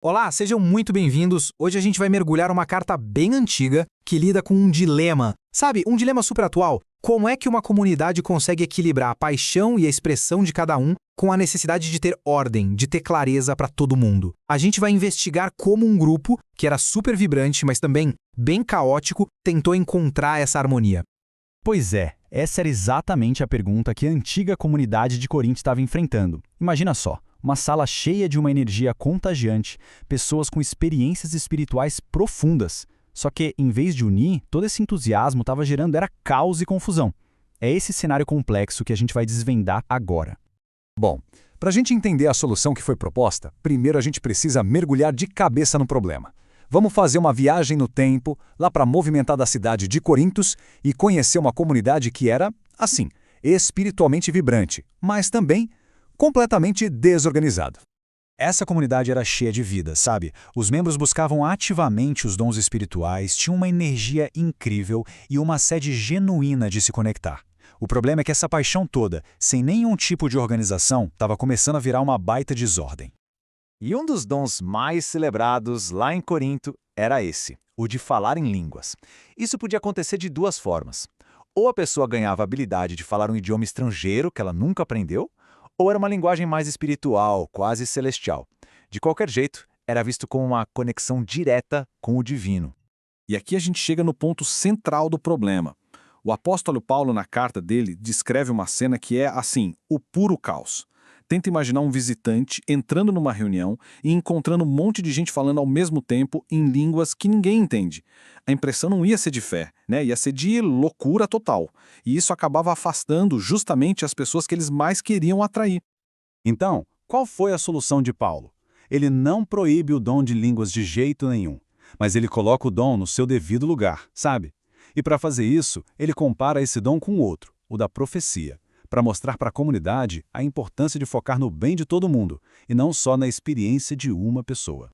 Olá, sejam muito bem-vindos. Hoje a gente vai mergulhar uma carta bem antiga que lida com um dilema. Sabe, um dilema super atual? Como é que uma comunidade consegue equilibrar a paixão e a expressão de cada um com a necessidade de ter ordem, de ter clareza para todo mundo? A gente vai investigar como um grupo, que era super vibrante, mas também bem caótico, tentou encontrar essa harmonia. Pois é, essa era exatamente a pergunta que a antiga comunidade de Corinto estava enfrentando. Imagina só, uma sala cheia de uma energia contagiante, pessoas com experiências espirituais profundas. Só que, em vez de unir, todo esse entusiasmo estava gerando era caos e confusão. É esse cenário complexo que a gente vai desvendar agora. Bom, para a gente entender a solução que foi proposta, primeiro a gente precisa mergulhar de cabeça no problema. Vamos fazer uma viagem no tempo, lá para a movimentada cidade de Corintos e conhecer uma comunidade que era, assim, espiritualmente vibrante, mas também completamente desorganizada. Essa comunidade era cheia de vida, sabe? Os membros buscavam ativamente os dons espirituais, tinham uma energia incrível e uma sede genuína de se conectar. O problema é que essa paixão toda, sem nenhum tipo de organização, estava começando a virar uma baita desordem. E um dos dons mais celebrados lá em Corinto era esse, o de falar em línguas. Isso podia acontecer de duas formas. Ou a pessoa ganhava a habilidade de falar um idioma estrangeiro que ela nunca aprendeu, ou era uma linguagem mais espiritual, quase celestial. De qualquer jeito, era visto como uma conexão direta com o divino. E aqui a gente chega no ponto central do problema. O apóstolo Paulo, na carta dele, descreve uma cena que é, assim, o puro caos. Tenta imaginar um visitante entrando numa reunião e encontrando um monte de gente falando ao mesmo tempo em línguas que ninguém entende. A impressão não ia ser de fé, né? Ia ser de loucura total. E isso acabava afastando justamente as pessoas que eles mais queriam atrair. Então, qual foi a solução de Paulo? Ele não proíbe o dom de línguas de jeito nenhum, mas ele coloca o dom no seu devido lugar, sabe? E para fazer isso, ele compara esse dom com outro, o da profecia, para mostrar para a comunidade a importância de focar no bem de todo mundo, e não só na experiência de uma pessoa.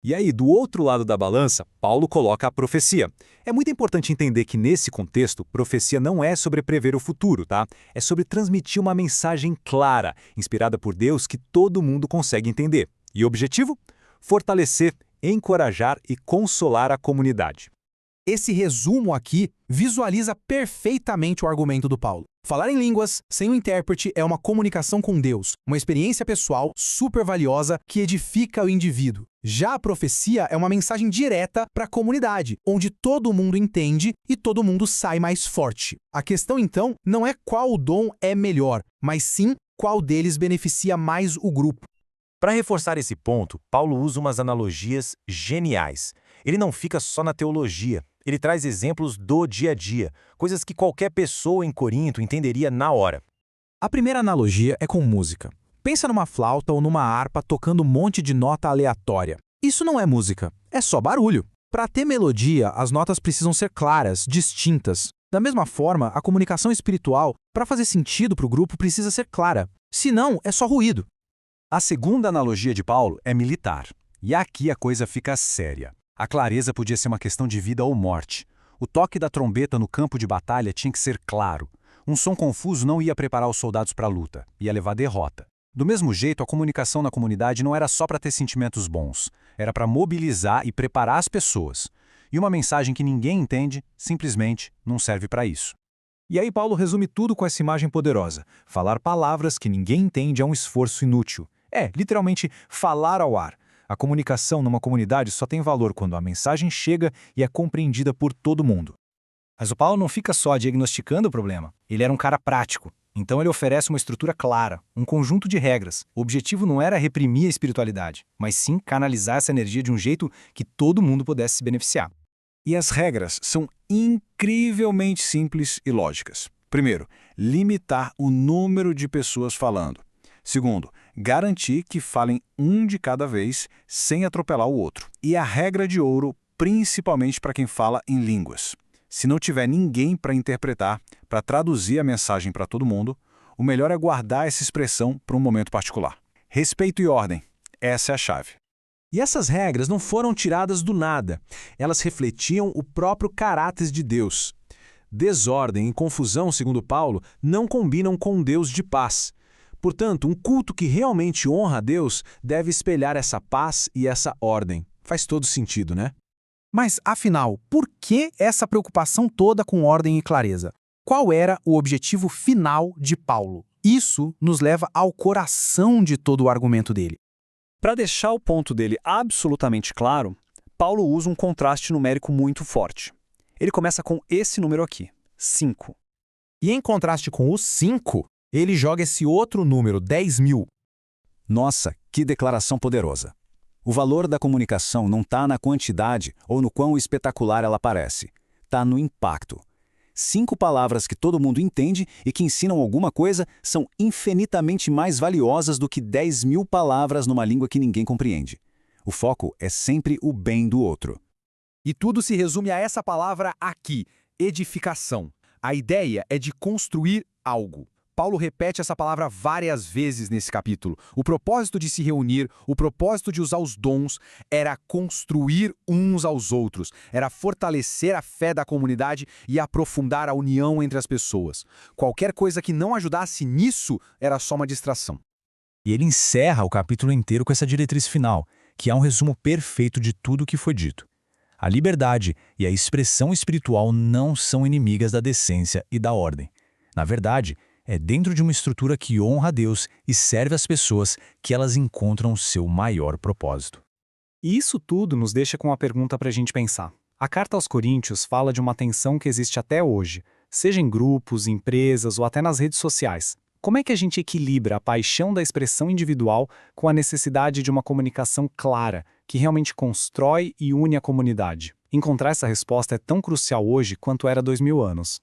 E aí, do outro lado da balança, Paulo coloca a profecia. É muito importante entender que, nesse contexto, profecia não é sobre prever o futuro, tá? É sobre transmitir uma mensagem clara, inspirada por Deus, que todo mundo consegue entender. E o objetivo? Fortalecer, encorajar e consolar a comunidade. Esse resumo aqui visualiza perfeitamente o argumento do Paulo. Falar em línguas, sem um intérprete, é uma comunicação com Deus, uma experiência pessoal super valiosa que edifica o indivíduo. Já a profecia é uma mensagem direta para a comunidade, onde todo mundo entende e todo mundo sai mais forte. A questão, então, não é qual dom é melhor, mas sim qual deles beneficia mais o grupo. Para reforçar esse ponto, Paulo usa umas analogias geniais. Ele não fica só na teologia. Ele traz exemplos do dia a dia, coisas que qualquer pessoa em Corinto entenderia na hora. A primeira analogia é com música. Pensa numa flauta ou numa harpa tocando um monte de nota aleatória. Isso não é música, é só barulho. Para ter melodia, as notas precisam ser claras, distintas. Da mesma forma, a comunicação espiritual, para fazer sentido para o grupo, precisa ser clara. Senão, é só ruído. A segunda analogia de Paulo é militar. E aqui a coisa fica séria. A clareza podia ser uma questão de vida ou morte. O toque da trombeta no campo de batalha tinha que ser claro. Um som confuso não ia preparar os soldados para a luta, ia levar derrota. Do mesmo jeito, a comunicação na comunidade não era só para ter sentimentos bons, era para mobilizar e preparar as pessoas. E uma mensagem que ninguém entende, simplesmente não serve para isso. E aí Paulo resume tudo com essa imagem poderosa. Falar palavras que ninguém entende é um esforço inútil. É, literalmente, falar ao ar. A comunicação numa comunidade só tem valor quando a mensagem chega e é compreendida por todo mundo. Mas o Paulo não fica só diagnosticando o problema. Ele era um cara prático. Então ele oferece uma estrutura clara, um conjunto de regras. O objetivo não era reprimir a espiritualidade, mas sim canalizar essa energia de um jeito que todo mundo pudesse se beneficiar. E as regras são incrivelmente simples e lógicas. Primeiro, limitar o número de pessoas falando. Segundo, garantir que falem um de cada vez sem atropelar o outro. E a regra de ouro, principalmente para quem fala em línguas. Se não tiver ninguém para interpretar, para traduzir a mensagem para todo mundo, o melhor é guardar essa expressão para um momento particular. Respeito e ordem, essa é a chave. E essas regras não foram tiradas do nada. Elas refletiam o próprio caráter de Deus. Desordem e confusão, segundo Paulo, não combinam com um Deus de paz. Portanto, um culto que realmente honra a Deus deve espelhar essa paz e essa ordem. Faz todo sentido, né? Mas, afinal, por que essa preocupação toda com ordem e clareza? Qual era o objetivo final de Paulo? Isso nos leva ao coração de todo o argumento dele. Para deixar o ponto dele absolutamente claro, Paulo usa um contraste numérico muito forte. Ele começa com esse número aqui, 5. E em contraste com o 5, ele joga esse outro número, 10.000. Nossa, que declaração poderosa! O valor da comunicação não está na quantidade ou no quão espetacular ela parece. Está no impacto. 5 palavras que todo mundo entende e que ensinam alguma coisa são infinitamente mais valiosas do que 10.000 palavras numa língua que ninguém compreende. O foco é sempre o bem do outro. E tudo se resume a essa palavra aqui, edificação. A ideia é de construir algo. Paulo repete essa palavra várias vezes nesse capítulo. O propósito de se reunir, o propósito de usar os dons, era construir uns aos outros, era fortalecer a fé da comunidade e aprofundar a união entre as pessoas. Qualquer coisa que não ajudasse nisso era só uma distração. E ele encerra o capítulo inteiro com essa diretriz final, que é um resumo perfeito de tudo o que foi dito. A liberdade e a expressão espiritual não são inimigas da decência e da ordem. Na verdade, é dentro de uma estrutura que honra a Deus e serve as pessoas que elas encontram seu maior propósito. E isso tudo nos deixa com uma pergunta para a gente pensar. A carta aos Coríntios fala de uma tensão que existe até hoje, seja em grupos, empresas ou até nas redes sociais. Como é que a gente equilibra a paixão da expressão individual com a necessidade de uma comunicação clara, que realmente constrói e une a comunidade? Encontrar essa resposta é tão crucial hoje quanto era 2000 anos.